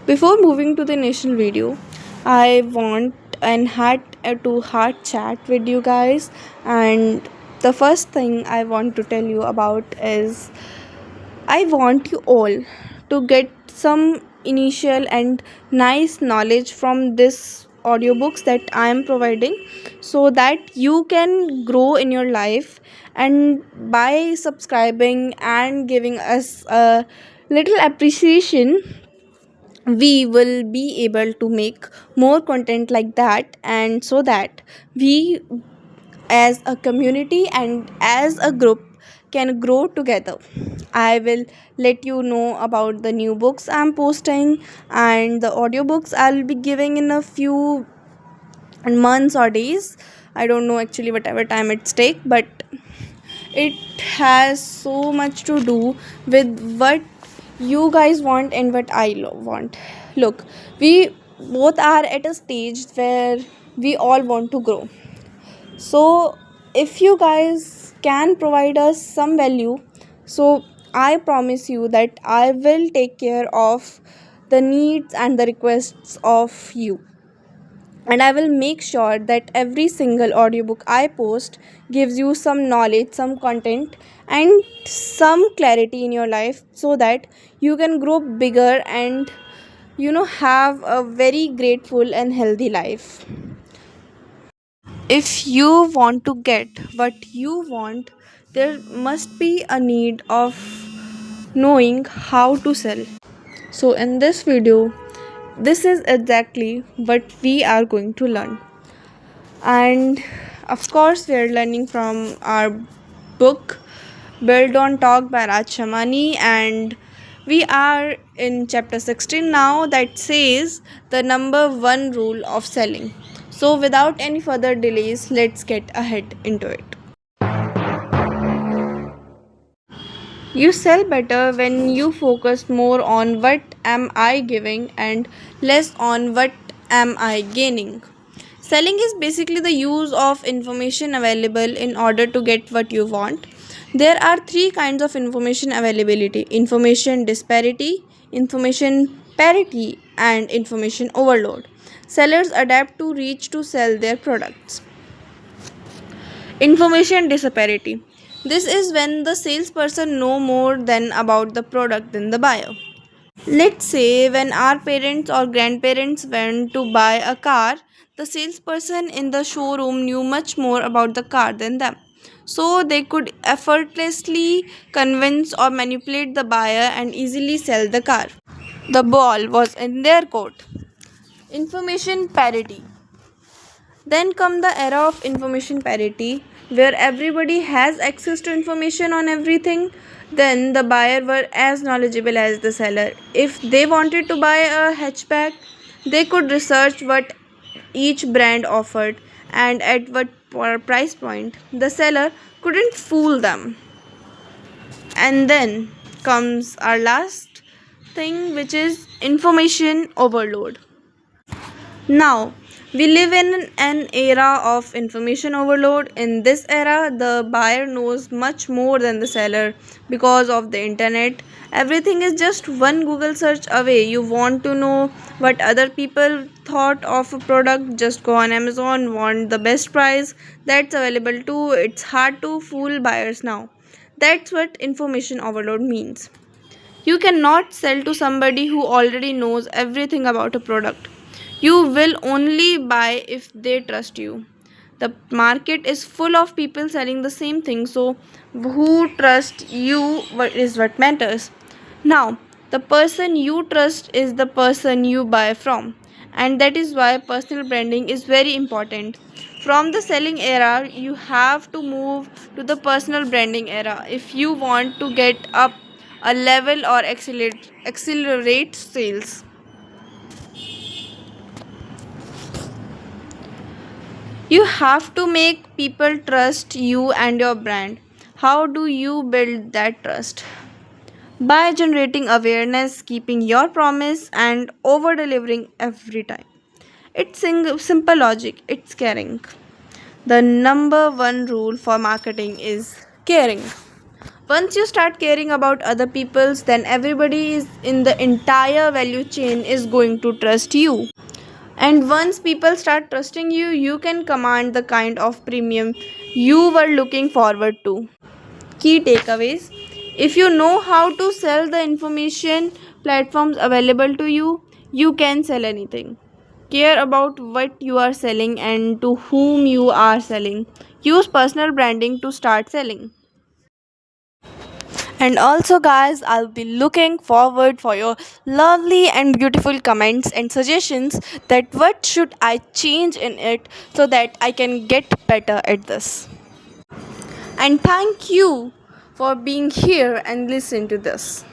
Before moving to the initial video, I want and had a two heart chat with you guys. And the first thing I want to tell you about is I want you all to get some initial and nice knowledge from this audiobooks that I am providing so that you can grow in your life. And by subscribing and giving us a little appreciation, we will be able to make more content like that, and so that we as a community and as a group can grow together. I will let you know about the new books I'm posting, and the audiobooks I'll be giving in a few months or days. I don't know actually whatever time it's take, but it has so much to do with what you guys want and what want. Look, we both are at a stage where we all want to grow. So, if you guys can provide us some value, so I promise you that I will take care of the needs and the requests of you. And I will make sure that every single audiobook I post gives you some knowledge, some content, and some clarity in your life so that you can grow bigger and have a very grateful and healthy life. If you want to get what you want, there must be a need of knowing how to sell. So, in this video, this is exactly what we are going to learn. And of course, we are learning from our book Build on Talk by Raj Shamani, and we are in chapter 16 now, that says the number one rule of selling. So, without any further delays, let's get ahead into it. You sell better when you focus more on what am I giving and less on what am I gaining. Selling is basically the use of information available in order to get what you want. There are three kinds of information availability: information disparity, information parity, and information overload. Sellers adapt to reach to sell their products. Information disparity. This is when the salesperson know more than about the product than the buyer. Let's say when our parents or grandparents went to buy a car, the salesperson in the showroom knew much more about the car than them. So they could effortlessly convince or manipulate the buyer and easily sell the car. The ball was in their court. Information parity. Then come the era of information parity, where everybody has access to information on everything. Then the buyer were as knowledgeable as the seller. If they wanted to buy a hatchback, they could research what each brand offered and at what price point. The seller couldn't fool them. And then comes our last thing, which is information overload. Now, we live in an era of information overload. In this era, the buyer knows much more than the seller because of the internet. Everything is just one Google search away. You want to know what other people thought of a product, just go on Amazon, want the best price. That's available too. It's hard to fool buyers now. That's what information overload means. You cannot sell to somebody who already knows everything about a product. You will only buy if they trust you. The market is full of people selling the same thing, so who trust you is what matters. Now, the person you trust is the person you buy from, and that is why personal branding is very important. From the selling era, you have to move to the personal branding era if you want to get up a level or accelerate sales. You have to make people trust you and your brand. How do you build that trust? By generating awareness, keeping your promise, and over delivering every time. It's simple logic, it's caring. The number one rule for marketing is caring. Once you start caring about other people's, then everybody is in the entire value chain is going to trust you. And once people start trusting you, you can command the kind of premium you were looking forward to. Key takeaways: if you know how to sell the information platforms available to you, you can sell anything. Care about what you are selling and to whom you are selling. Use personal branding to start selling. And also, guys, I'll be looking forward for your lovely and beautiful comments and suggestions that what should I change in it so that I can get better at this. And thank you for being here and listen to this.